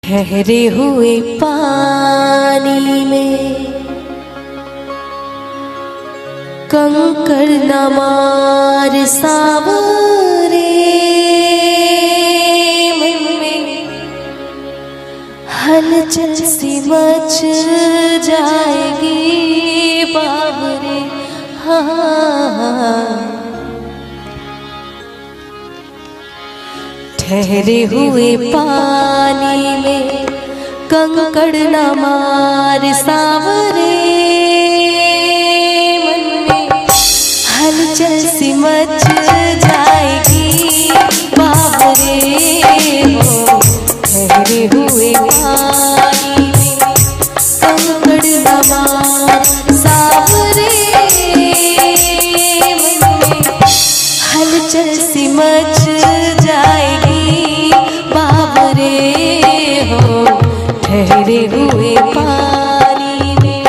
ठहरे हुए पानी में कंकड़ न मार सावरे मन में हलचल सी मच जाएगी बाबरे। हाँ ठहरे हुए पानी में कंकड़ न मार सावरे मन में हलचल सी मच जाएगी बाबरे। हो ठहरे हुए पानी में कंकड़ न मार सावरे मन में हलचल सी मच जाएगी बाबरे। हो ठहरे हुए पानी में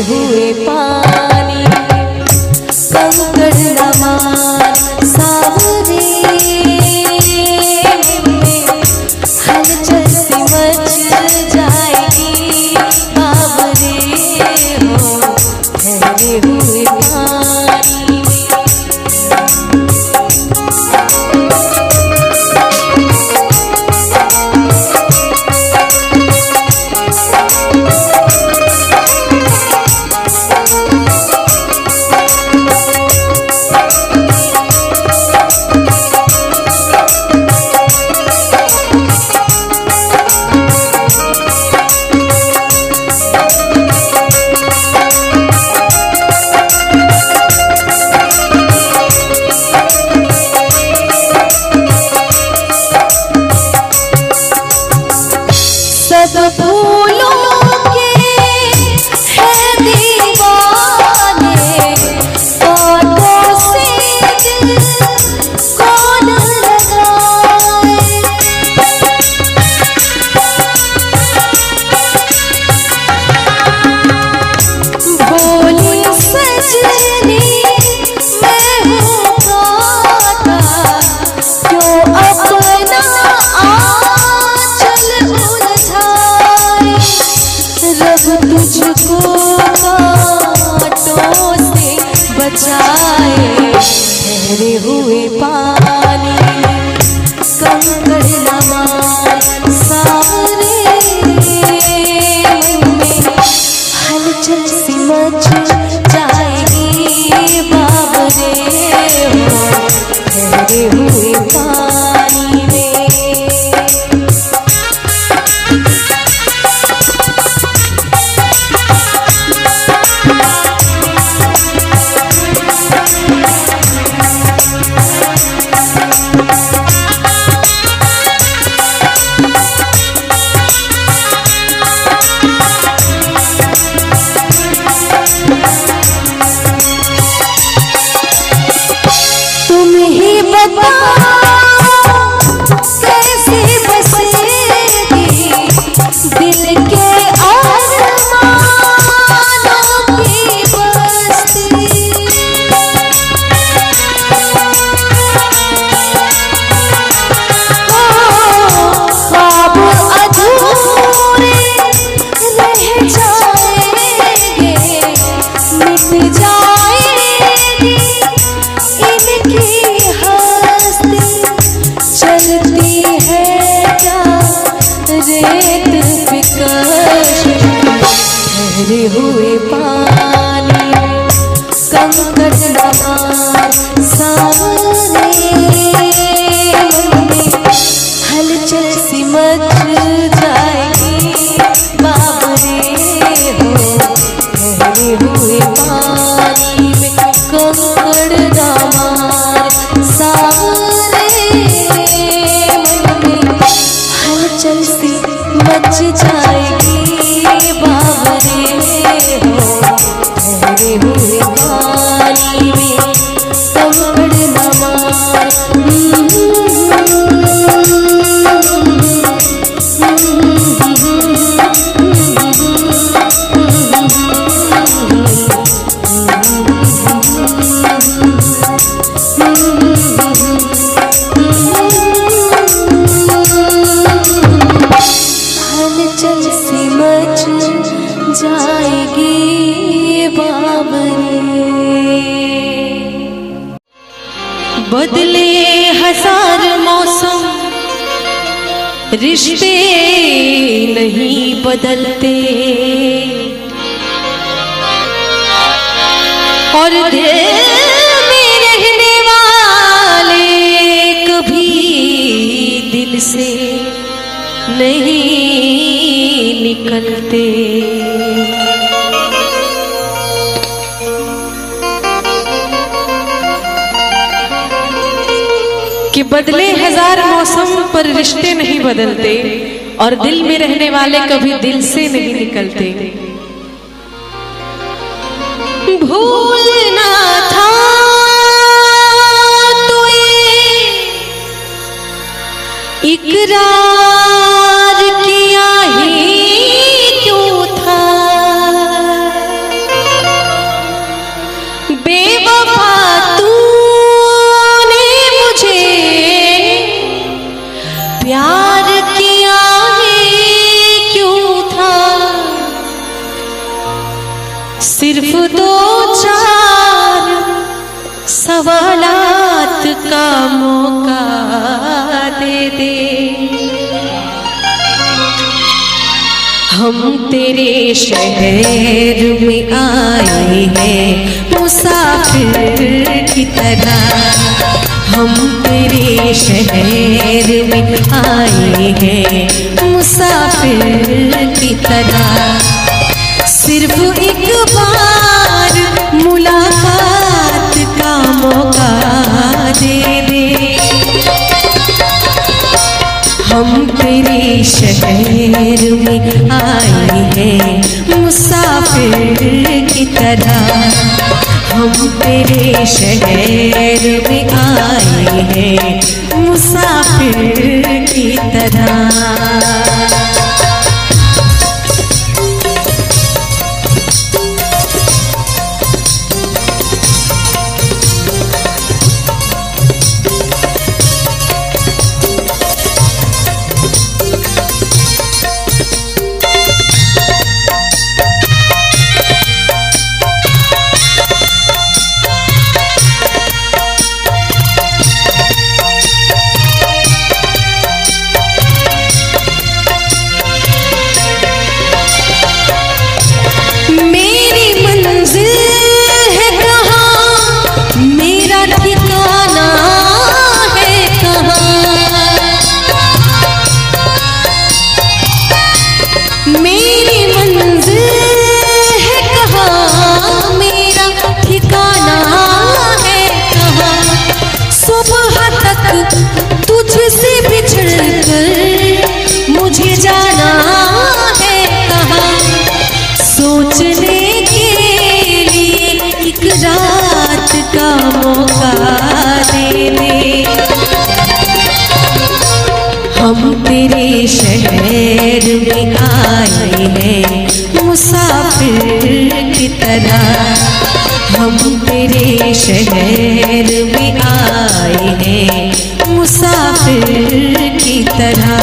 हुए पानी कंकड़ न मार सावरे में हलचल सी मच जाएगी बाबरे। हो ठहरे हुए पानी सब फूलों के हैं दीवाने कांटों से दिल कौन लगाए। बोली सजनी मैं हूँ कांटा क्यों अपना रब तुझको कांटों से बचाए। ठहरे हुए पानी कंकड़ न मार सावरे मन में हलचल सी मच जाएगी बाबरे। हो ठहरे हुए पानी में तुम ही बताओ कैसे बसेगी दिल के अरमानों की बस्ती। ख्वाब अधूरे रह जाएंगे मिट जाएगी इनकी बदले हजार मौसम, रिश्ते नहीं बदलते, और दिल में रहने वाले कभी दिल से नहीं निकलते। कि बदले हजार मौसम पर रिश्ते नहीं बदलते, और दिल में रहने वाले कभी दिल से नहीं निकलते। भूलना था तो ये इकरार किया ही क्यों था, बेवफा तूने मुझे प्यार किया ही क्यों था। सिर्फ दो चार सवालात का मौका दे दे, हम तेरे शहर में आए हैं मुसाफिर की तरह, हम तेरे शहर में आए हैं मुसाफिर की तरह। सिर्फ एक बार मुलाकात का मौका दे दे, हम तेरे शहर में आए हैं मुसाफिर की तरह, हम तेरे शहर में आए हैं मुसाफिर की तरह। तुझसे बिछड़ कर मुझे जाना है कहाँ, सोचने के लिए एक रात का मौका दे दे, हम तेरे शहर में आए हैं मुसाफिर की तरह, हम तेरे शहर में आए हैं मुसाफिर की तरह।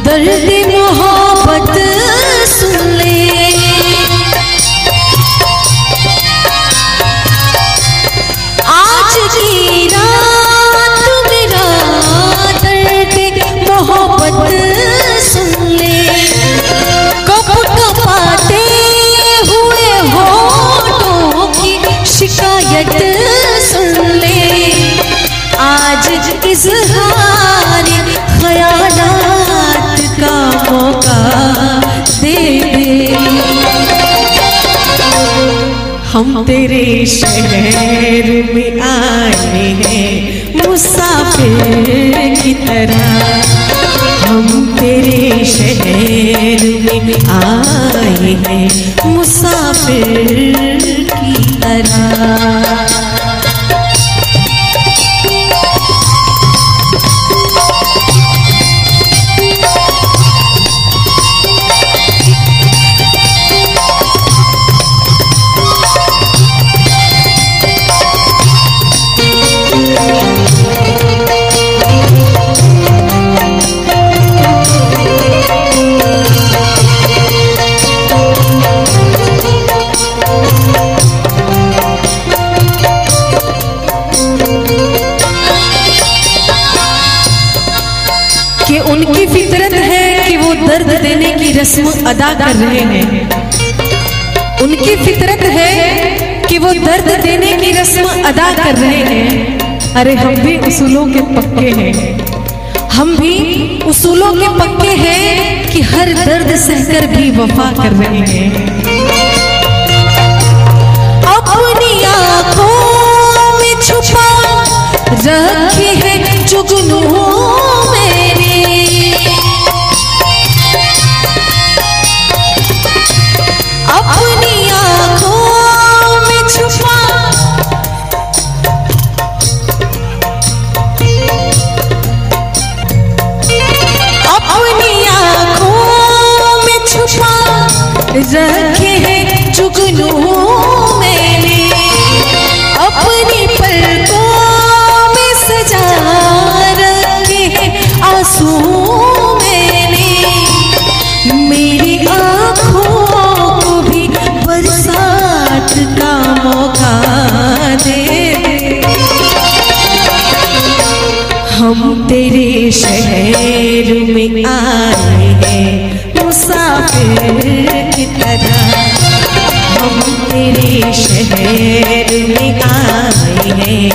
दर्द मोहब्बत सुन ले, आज की रात मेरा दर्द मोहब्बत सुन ले, कब कपाते हुए होठों की शिकायत सुन ले, आज इज़हार ख़यालात का मौका दे दे, हम तेरे शहर में आए हैं मुसाफिर की तरह, हम तेरे शहर में आए हैं मुसाफिर तरह। कि उनकी फितरत है कि वो दर्द देने की रस्म अदा कर रहे हैं। उनकी फितरत है कि वो दर्द देने की रस्म अदा कर रहे हैं। अरे हम भी उसूलों के पक्के हैं, हम भी उसूलों के पक्के हैं कि हर दर्द सहकर भी वफा कर रहे हैं। अपनी आँखों में छुपा रखी है जुगनू मेरी, अपनी आँखों में छुपा अपनी आँखों में छुपा रखे हैं जुगनू मैंने, अपनी पलकों में सजा रखे हैं आंसू मैंने। मेरी आँखों को भी बरसात का मौका दे, हम तेरे शहर में आए हैं मुसाफिर की तरह। हम तेरे शहर में आए हैं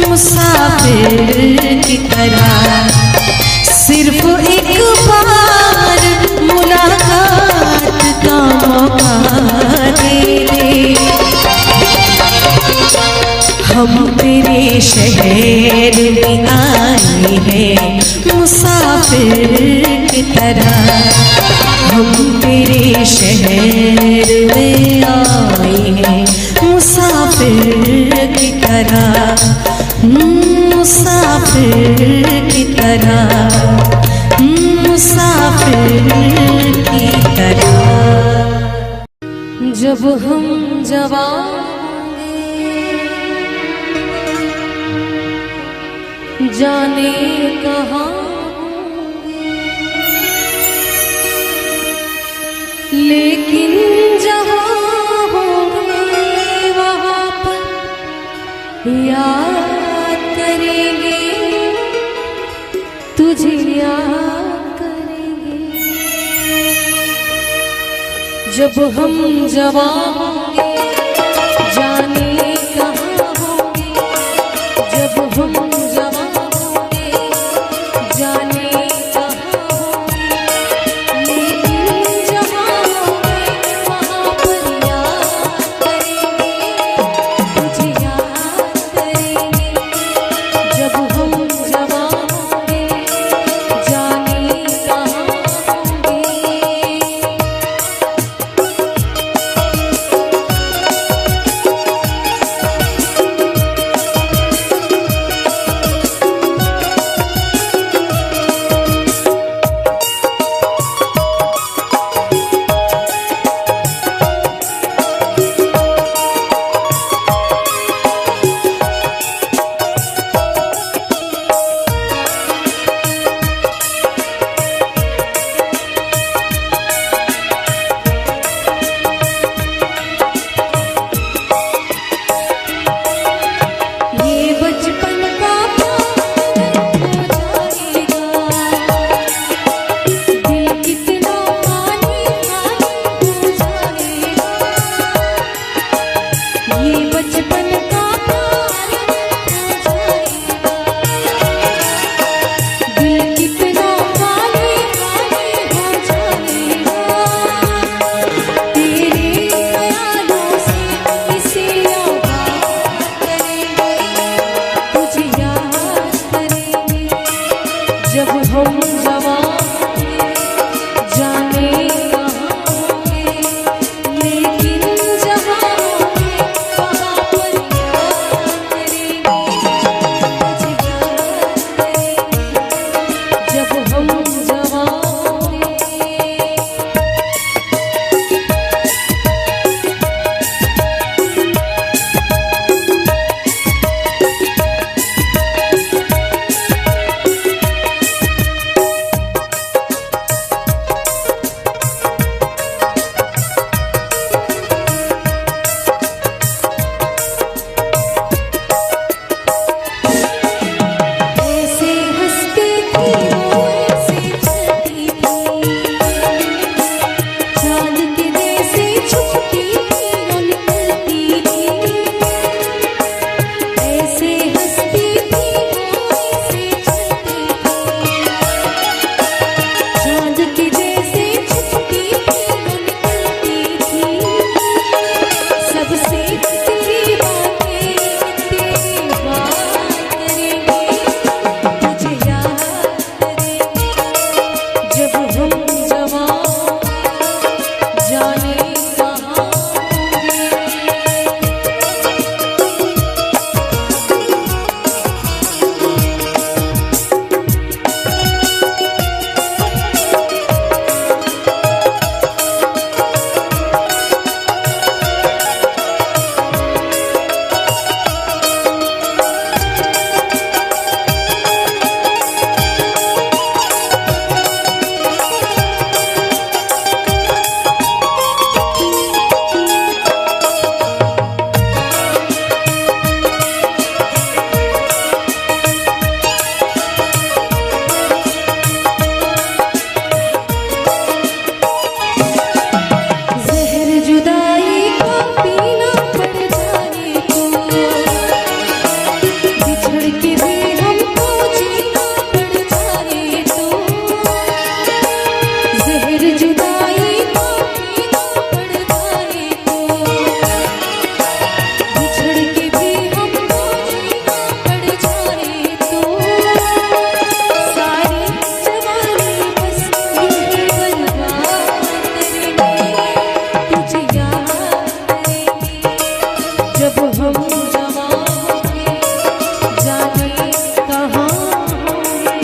मुसाफिर की तरह। सिर्फ एक बार मुलाकात का मौका दे दे, हम तेरे शहर में आए हैं मुसाफिर की तरह। हम तेरे शहर में आए हैं मुसाफिर की तरह, मुसाफिर की तरह, मुसाफिर की तरह। जब हम जवान जाने कहाँ, लेकिन जहाँ होंगे वहाँ पर याद करेंगे, तुझे याद करेंगे। जब हम जवान होंगे जाने कहाँ होंगे, जब हम हम जवां होंगे जाने कहाँ होंगे।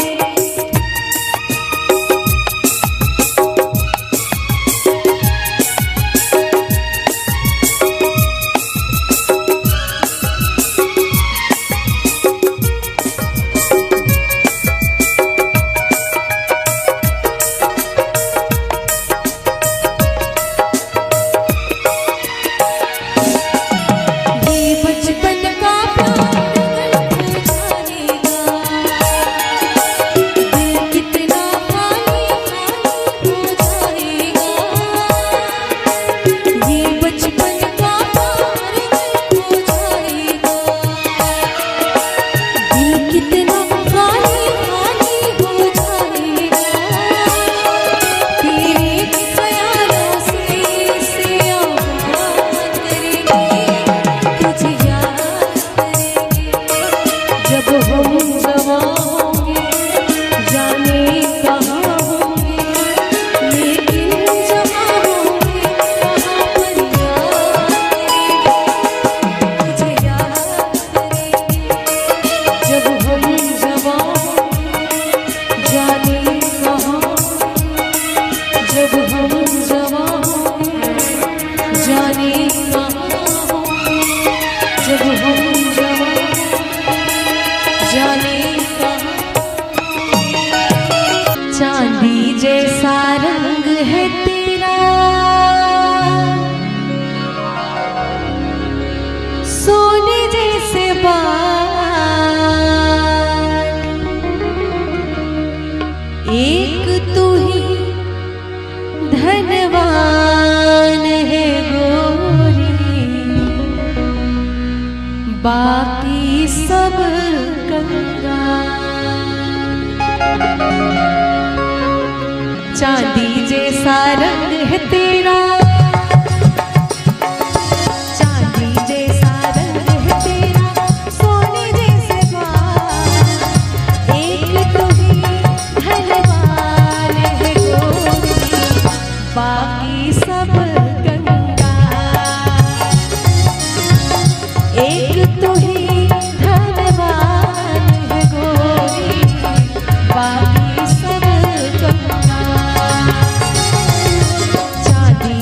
चांदी जैसा रंग है तेरा, सोने जैसे बाल, एक तू ही धनवान है गोरी, बाकी सब कंगाल। चांदी जैसा रंग है तेरा, चांदी जैसा रंग है तेरा, सोने जैसे बाल, एक तू ही धनवान है गोरी, बाकी सब कंगाल। एक तू ही धनवान है गोरी, बाकी सब कंगाल। चांदी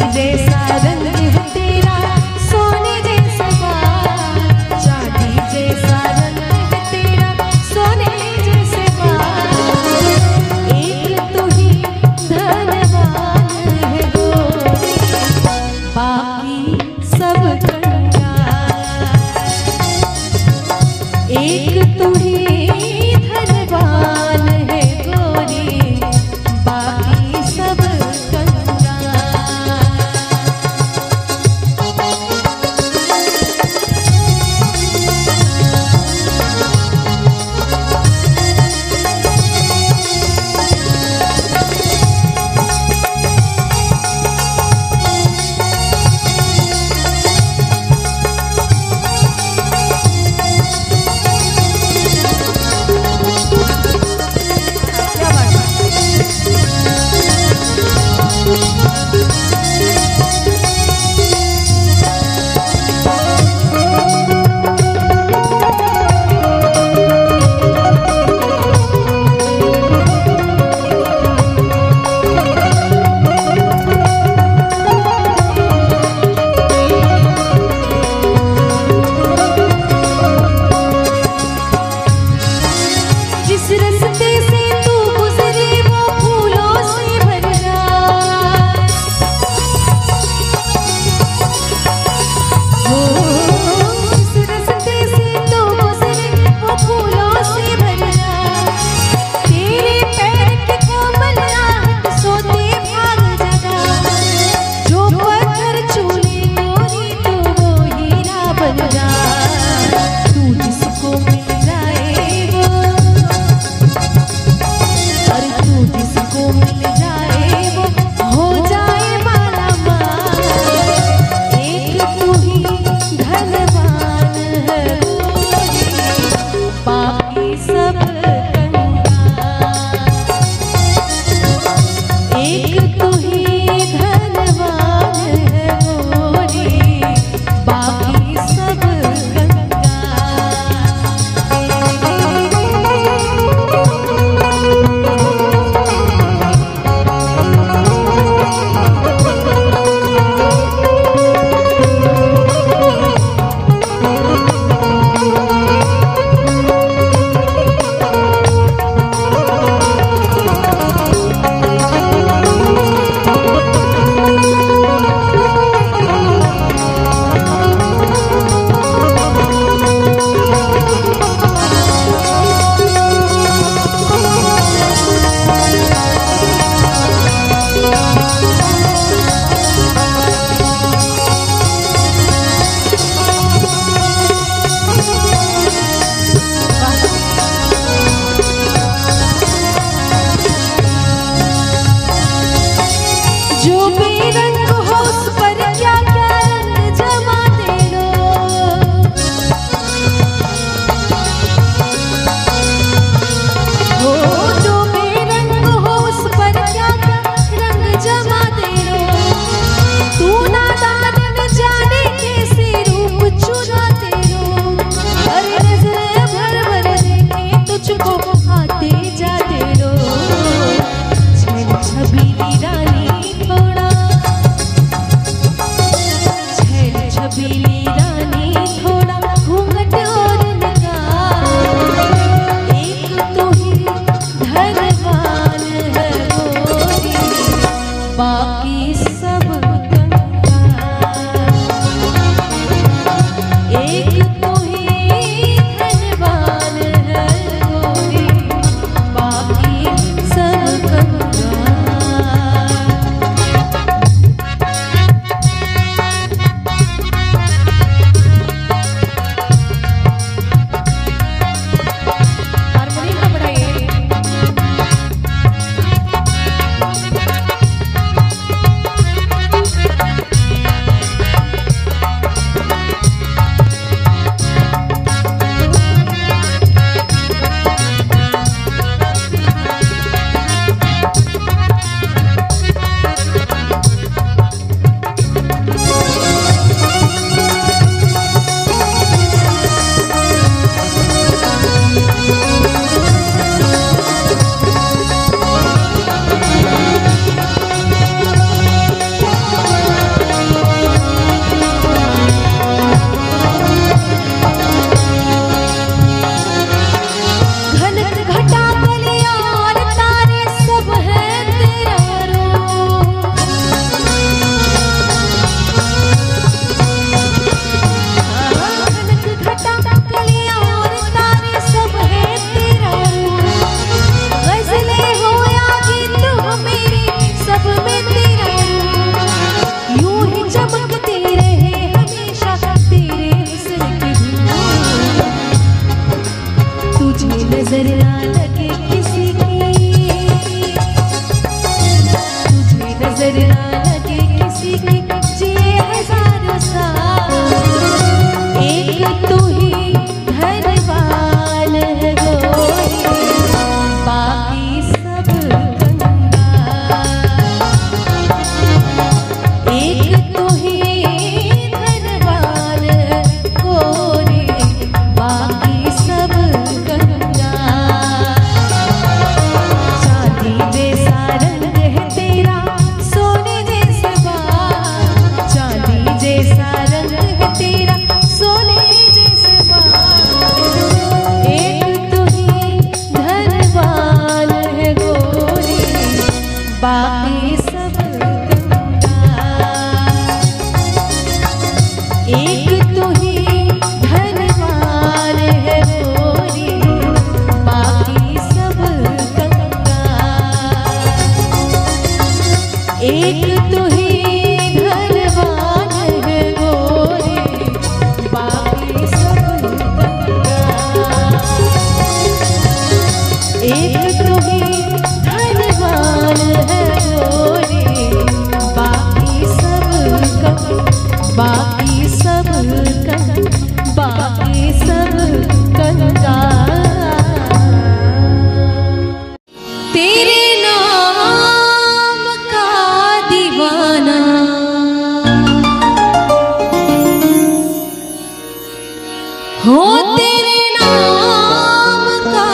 हो तेरे नाम का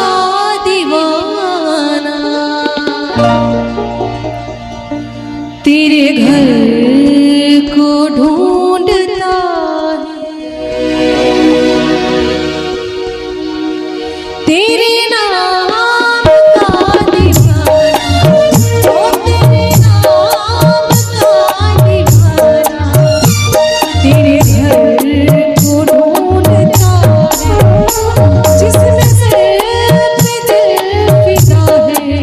दीवाना, तेरे घर को ढूंढता है, तेरे नाम का दीवाना, हो तेरे नाम का दीवाना, तेरे घर को ढूंढता है, जिस नज़र पे दिल फिदा है,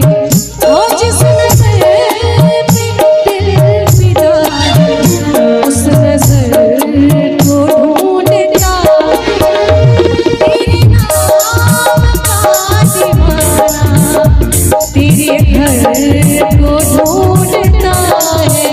ओ जिस नज़र पे दिल फिदा है, उस नज़र को ढूंढता है, तेरे नाम का दीवाना, तेरे घर को ढूंढता है।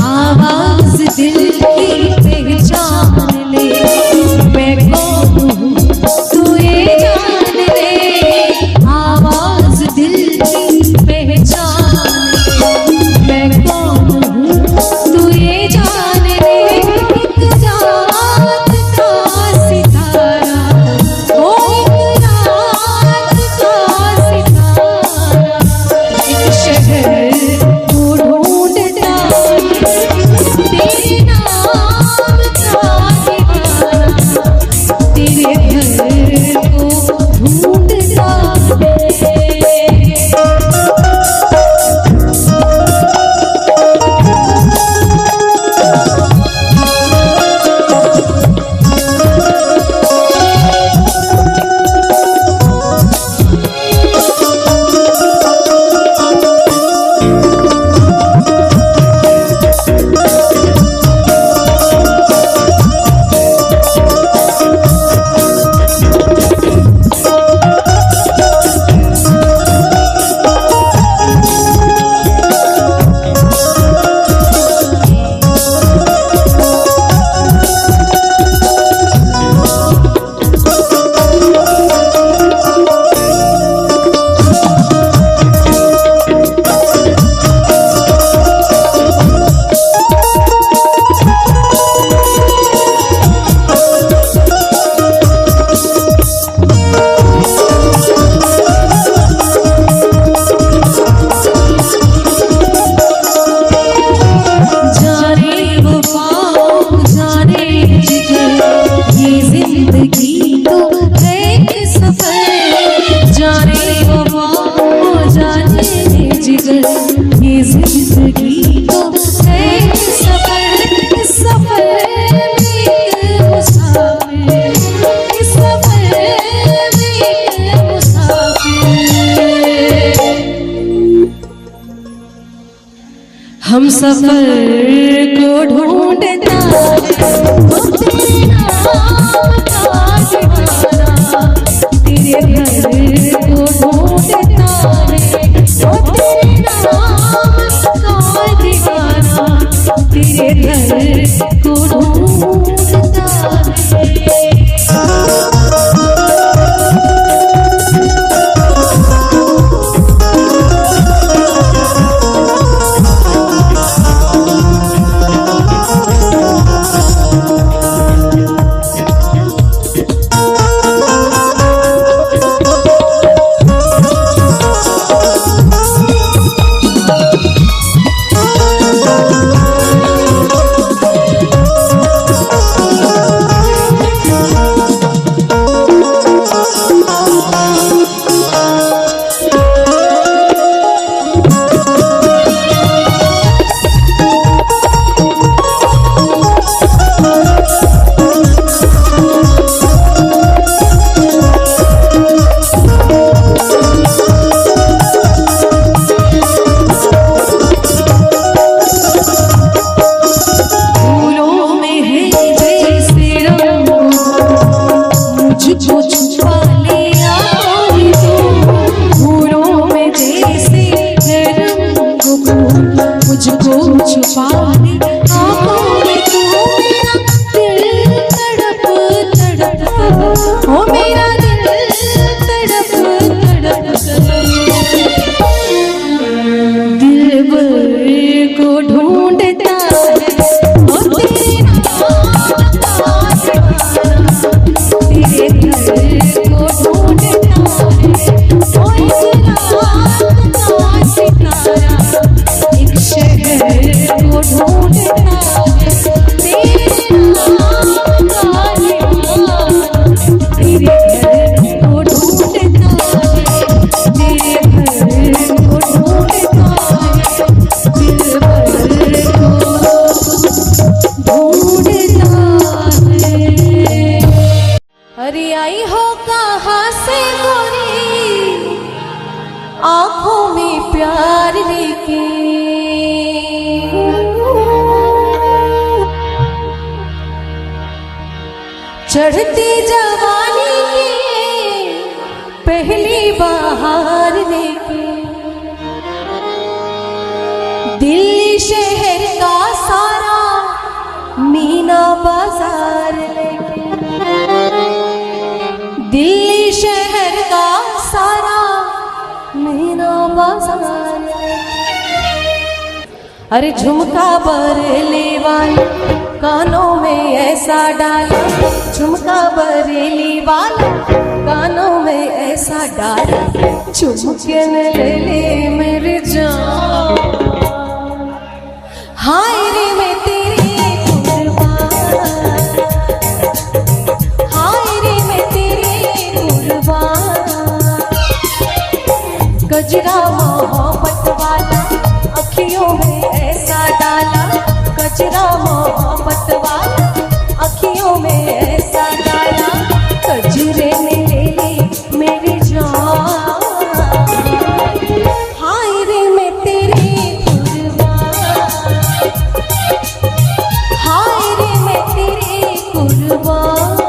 आवाज़ दिल की पहचान ले, मैं कौन हूँ तू ये जान ले, आवाज़ दिल की पहचान ले, मैं कौन हूँ तू ये जान ले, एक रात का सितारा, ओ एक रात का सितारा, एक शहर को ढूंढता है, तेरे नाम का दीवाना, तेरे घर को ढूंढता है। हम सफर को ढूंढता है, वो तेरे नाम का दीवाना, तेरे घर को ढूंढता है, वो तेरे नाम का दीवाना, तेरे घर को ढूंढता है। से गोरी आंखों में प्यार लेके चढ़ती जवानी की पहली बहार लेके दिल्ली शहर का सारा मीना बाजार लेके दिल्ली शहर का सारा मीना बाजार अरे झुमका बरेली वाला कानों में ऐसा डाला झुमका बरेली वाला कानों में ऐसा डाला चुमके न ले ले मेरी जान हाय रे मैं तेरी कुर्बान हाय रे मैं तेरी कुर्बान गजरा मोहब्बत वाला अखियों में ऐसा डाला गजरा मोहब्बत वाला अखियों में ऐसा डाला गजरे ने ले ली मेरी जान हाय रे मैं तेरी कुर्बान हाय रे मैं तेरी कुर्बान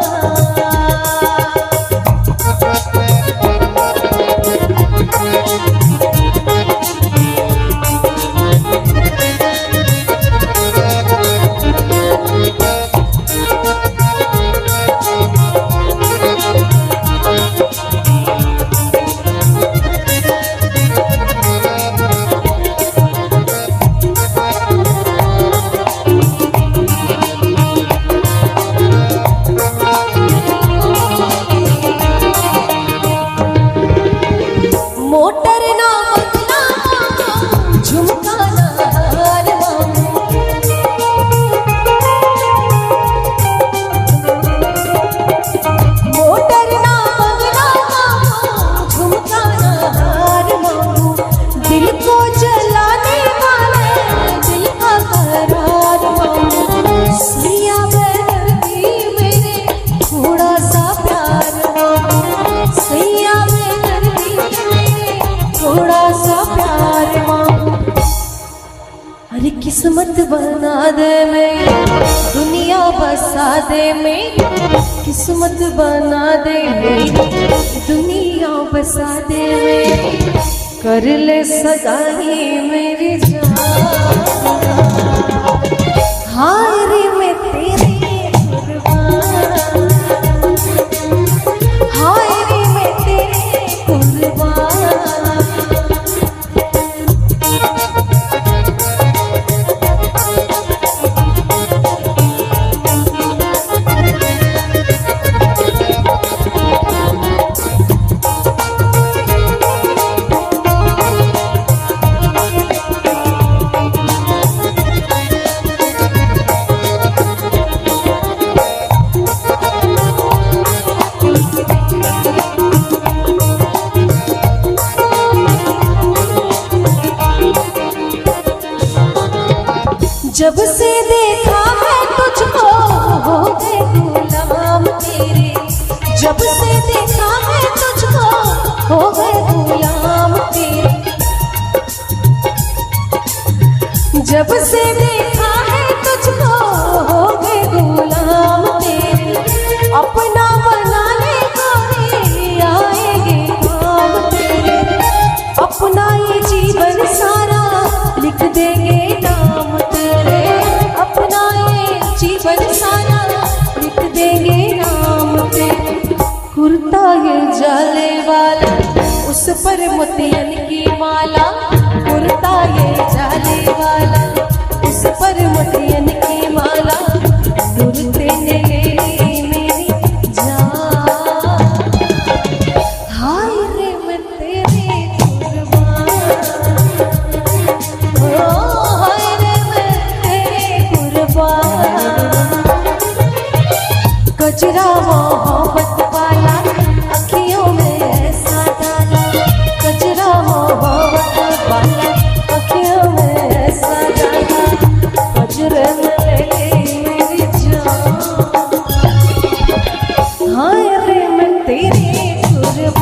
मोटर ना बंगला झुमका ना हार मोटर ना बंगला झुमका ना हार दिल को जलाने वाले दिल का करार सैया बेदर्दी मेरे थोड़ा सा प्यार सैया थोड़ा सा प्यार मांगू अरे किस्मत बना दे मेरी दुनिया बसा दे मेरी किस्मत बना दे मेरी दुनिया बसा दे मेरी कर ले सगाई मेरी जान हाय रे मैं तेरी कुर्बान हाय रे मैं तेरी कुर्बान जब से देखा है तुझको हो गए गुलाम तेरे जब से देखा है तुझको हो गए गुलाम तेरे जब से देखा है तुझको हो गए गुलाम तेरे अपना बनाने को आएंगे काम तेरे अपना ये जीवन सारा लिख देंगे नाम तेरे अपना ये जीवन सारा लिख देंगे नाम तेरे कुर्ता ये जाले वाला उस पर मोतियन की माला कुर्ता ये जाले वाला उस पर मोतियन की माला कुर्ते ने ले ली मेरी जान हाय रे मैं तेरी कुर्बान हाय रे मैं तेरी कुर्बान गजरा मोहब्बत वाला अखियों में ऐसा डाला गजरा मोहब्बत वाला अखियों में ऐसा डाला गजरे में ले ली मेरी जान हाय रे मैं तेरी कुर्बान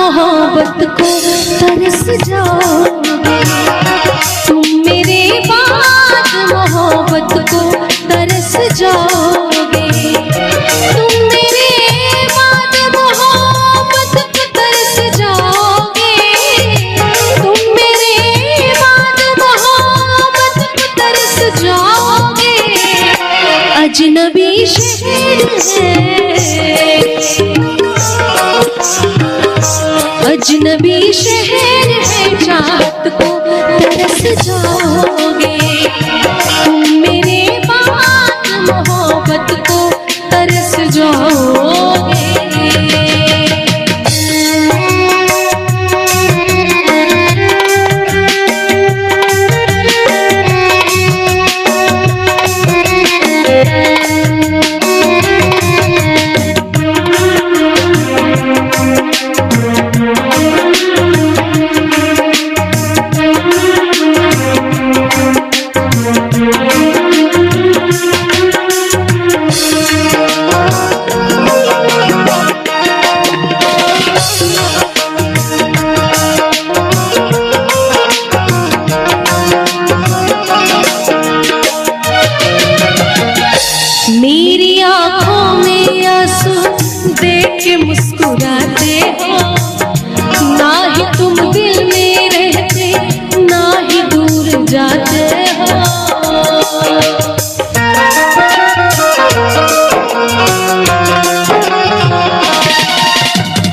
मोहब्बत को तरस जाओगे, तुम मेरे बाद मोहब्बत को तरस जाओगे, तुम मेरे बाद मोहब्बत को तरस जाओगे, तुम मेरे बाद मोहब्बत को तरस जाओगे। अजनबी शहर है, अजनबी शहर है, चाहत को तरस जाओगे, तुम मेरे बाद मोहब्बत को तरस जाओगे। मेरी आंखों में आंसू देख के मुस्कुराते हो, ना ही तुम दिल में रहते, ना ही दूर जाते हो।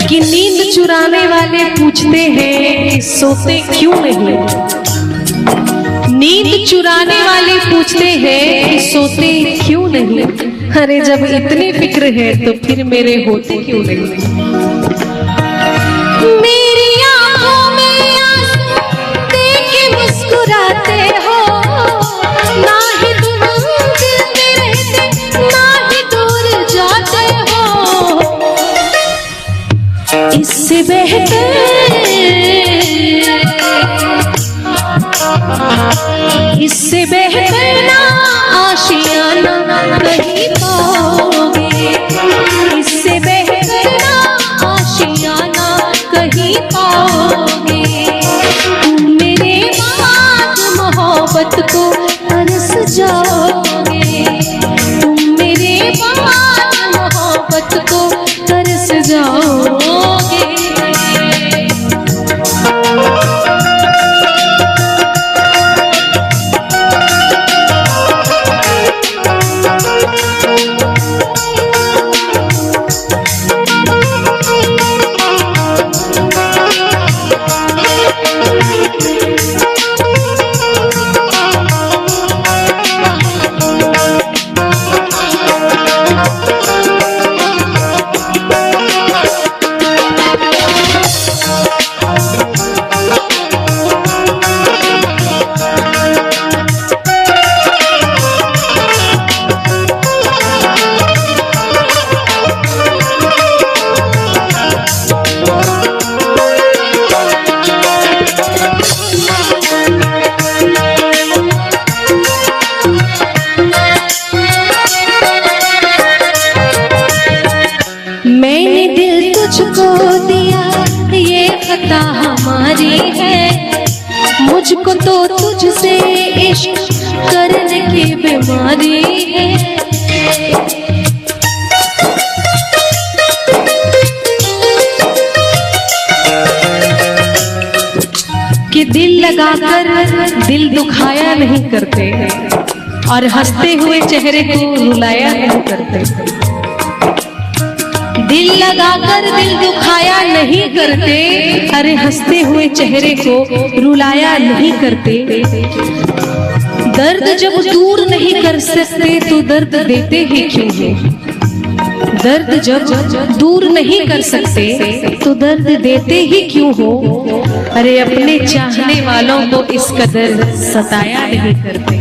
कि नींद चुराने वाले पूछते हैं सोते क्यों नहीं, नींद चुराने वाले पूछते हैं सोते क्यों नहीं। अरे जब इतनी फिक्र है तो फिर मेरे होते क्यों नहीं। मेरी आंखों में आंसू देख के मुस्कुराते हो, ना ही तुम दिल में रहते, ना ही दूर जाते हो। इससे बेहतर, इससे बेहतर ना आशियाना कहीं पाओगे, इससे बेहतर ना आशियाना कहीं पाओगे, तुम मेरे बाद मोहब्बत को तरस जाओगे, तुम मेरे बाद मोहब्बत को तरस जाओगे। मैंने दिल तुझको दिया ये खता हमारी है, मुझको तो तुझसे इश्क करने की बीमारी है। कि दिल लगाकर दिल दुखाया नहीं करते, और हंसते हुए चेहरे को रुलाया नहीं करते। दिल लगाकर दिल दुखाया नहीं करते, अरे हंसते हुए चेहरे को रुलाया नहीं करते। दर्द जब दूर नहीं कर सकते तो दर्द देते ही क्यों हो, दर्द जब दूर नहीं कर सकते तो दर्द देते ही क्यों हो। अरे अपने चाहने वालों को इस कदर सताया नहीं करते।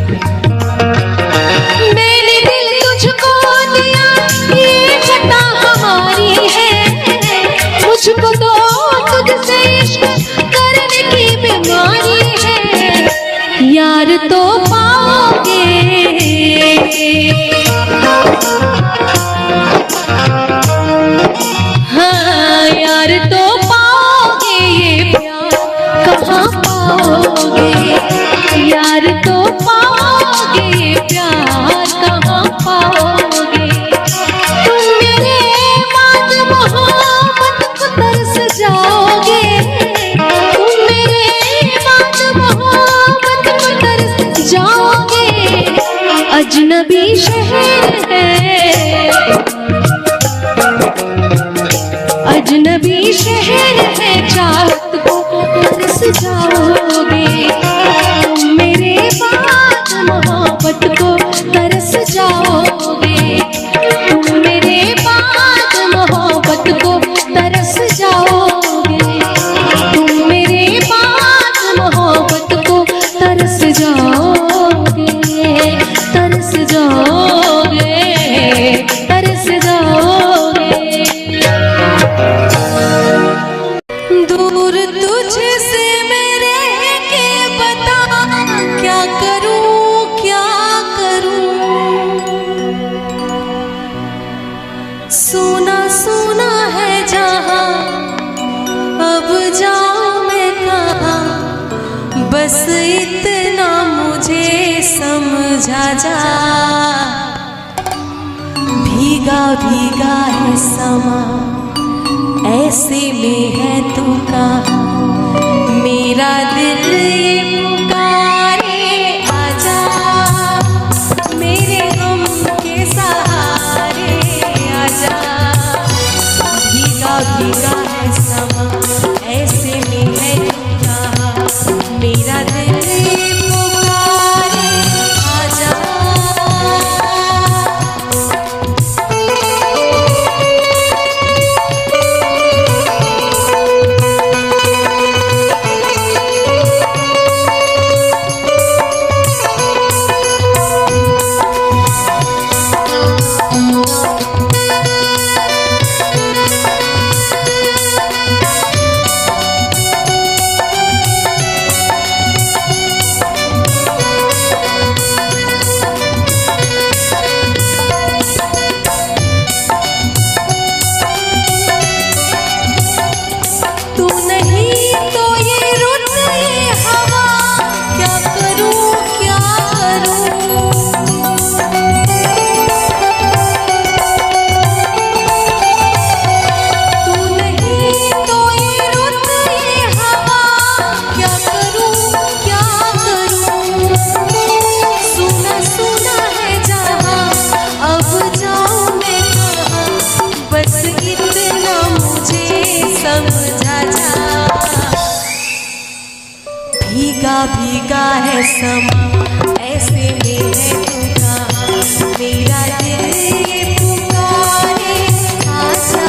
मैंने दिल तुझको दिया ये खता हमारी है, मुझको तो तुझसे इश्क करने की बीमारी है। यार तो पाओगे, हाँ यार तो पाओगे, जाओगे, यार तो पाओगे, प्यार कहाँ पाओगे। तुम मेरे बाद मोहब्बत को तरस जाओगे, तुम मेरे बाद मोहब्बत को तरस जाओगे। अजनबी शहर है, अजनबी शहर है, चाहत को तरस जाओगे। तुम मेरे बाद मोहब्बत को तरस जाओगे, तुम मेरे बाद मोहब्बत को तरस जाओगे, तुम मेरे बाद मोहब्बत को तरस जाओगे, तरस जाओगे, तरस जाओगे। दूर तुझसे मैं रह के बता, क्या करूं, क्या करूं। सुना सुना है जहां, अब जाऊं मैं कहां। बस इतना मुझे समझा जा, भीगा भीगा है समा, ऐसे में है तू कहाँ। मेरा दिल ये पुकारे, आजा मेरे गम के सहारे, आजा। भीगा भीगा है समा, ऐसे में है तू कहाँ। मेरा दिल ये पुकारे, आजा। भीगा भीगा है समा, ऐसे में है तू कहाँ। मेरा दिल ये पुकारे, आजा।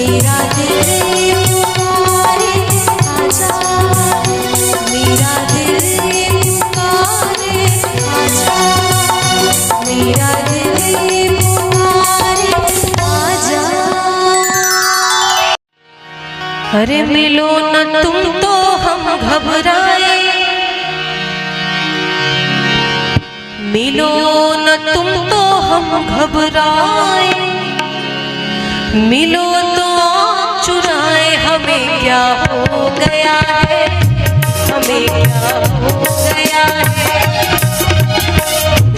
मेरा दिल पुकारे आजा, मेरा दिल पुकारे आजा, मेरा दिल पुकारे आजा। अरे मिलो न तुम तो हम घबराए, मिलो न तुम तो हम घबराए, मिलो तो आँख चुराए। हमें क्या हो गया है, हमें क्या हो गया है।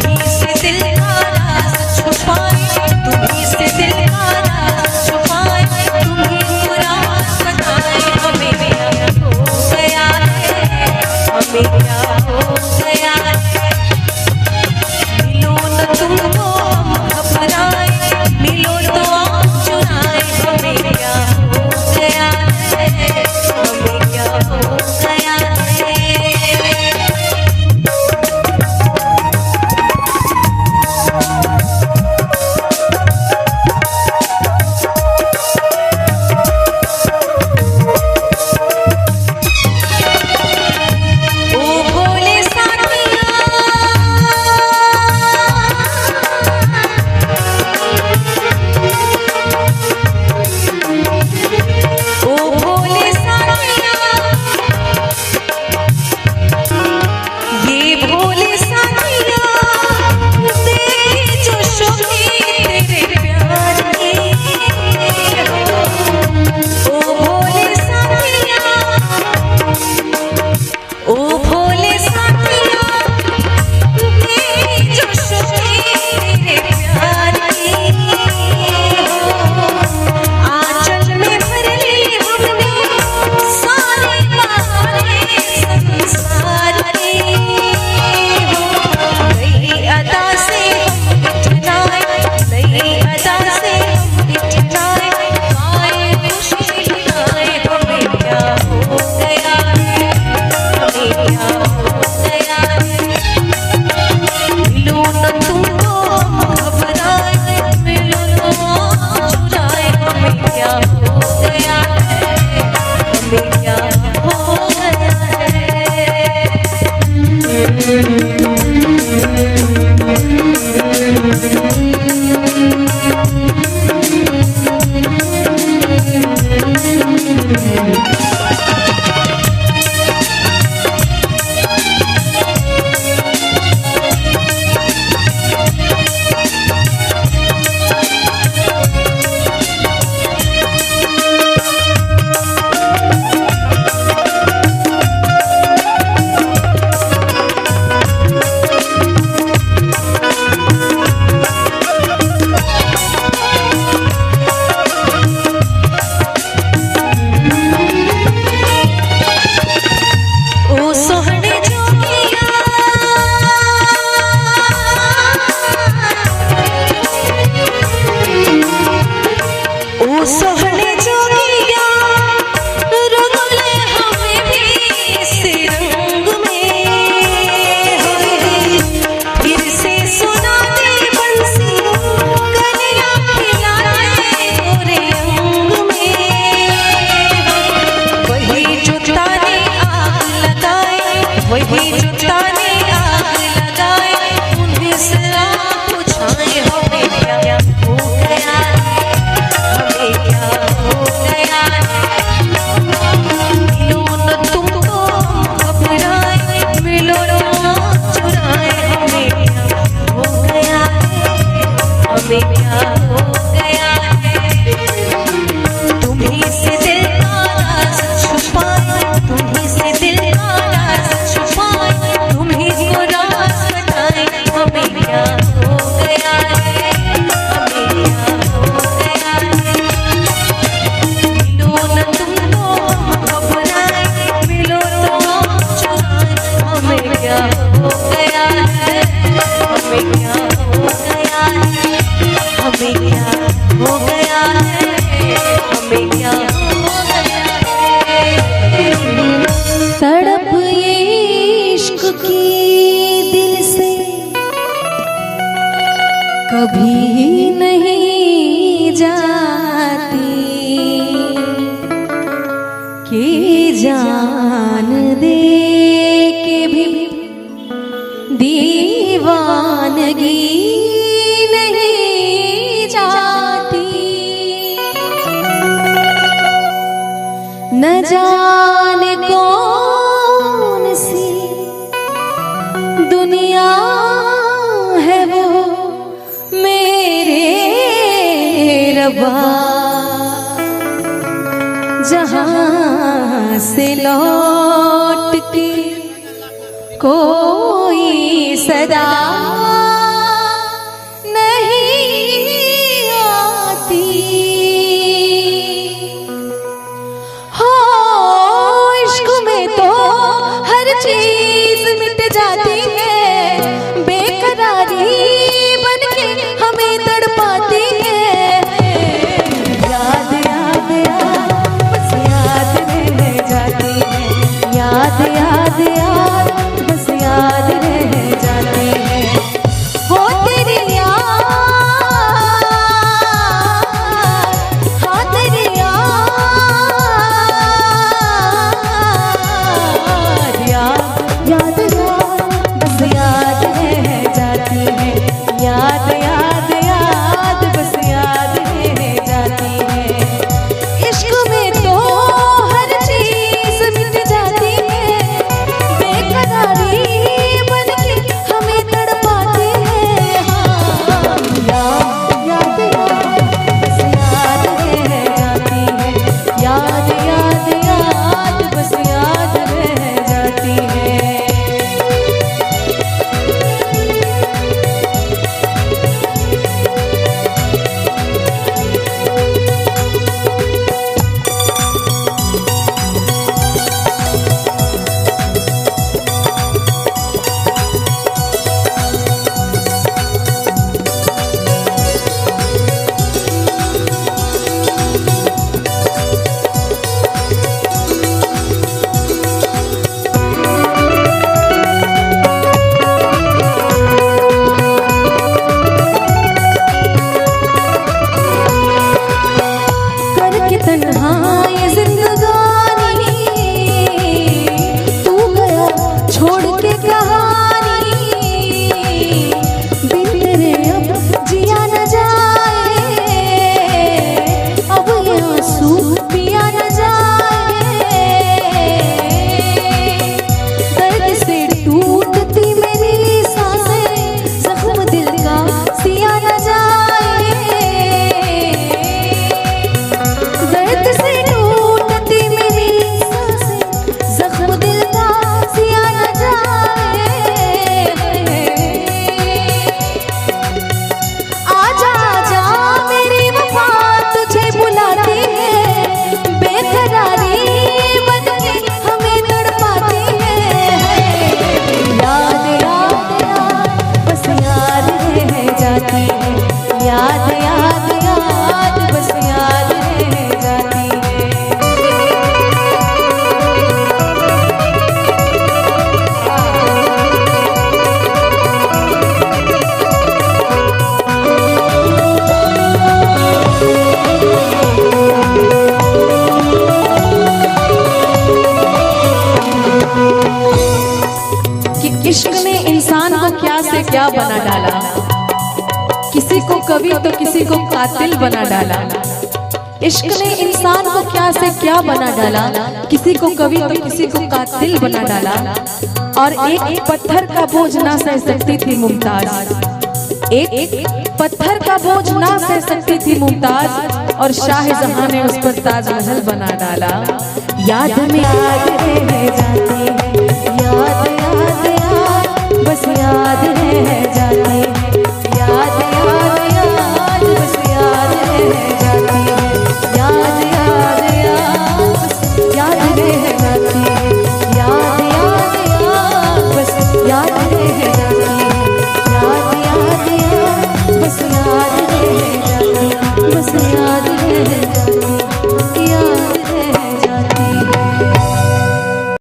तुम्हीं से दिल का राज छुपाए, तुम्हीं से दिल का राज छुपाए, तुम्हीं को राज बताए। हमें क्या हो गया है, हमें क्या हो गया है। मिलो न तुम तो हम घबराए, मिलो तो आँख चुराए। हमें क्या हो गया है, हमें क्या हो गया है। कभी नहीं जाती। रब्बा जहां से लौट के कोई सदा नहीं आती हो, इश्क में तो हर चीज मिट जाती है, बेकरारी बन के हमें तड़पाती है। याद याद याद बस याद रह जाती है, याद याद याद बस याद रह जाती है। हो तेरी याद, हाँ तेरी याद याद बस याद रह जाती है, याद याद याद बस याद रह जाती है। इश्क में तो हर चीज मिट जाती है, बेकरारी बन के हमें तड़पाती है। हाँ, याद याद याद बस याद रह जाती है, याद याद याद बस याद रह जाती है। करके तन्हाई जिंदगानी तू गया छोड़ के कहानी, बिन तेरे अब जिया न जाए, अब ये आंसू पिया न जाए। दर्द से टूटती मेरी सांसें, जख्म दिल का सिया न जाए। दर्द से टूटती मेरी सांसें, जख्म दिल का सिया न जाए। आजा आजा मेरी वफा तुझे बुलाती है, बेकरारी बन के हमें तड़पाती है। याद याद याद बस याद रह जाती है, याद याद याद बस याद रह जाती है। कि इश्क ने इंसान को क्या से क्या बना डाला, किसी को कवि तो किसी को कातिल बना डाला। इश्क ने इंसान को क्या से क्या बना डाला, किसी को कवि तो किसी को कातिल बना डाला। और एक पत्थर का बोझ ना सह सकती थी मुमताज, एक पत्थर का बोझ ना सह सकती थी मुमताज, और शाहजहां ने उस पर ताजमहल बना डाला। याद में याद रह जाती है, याद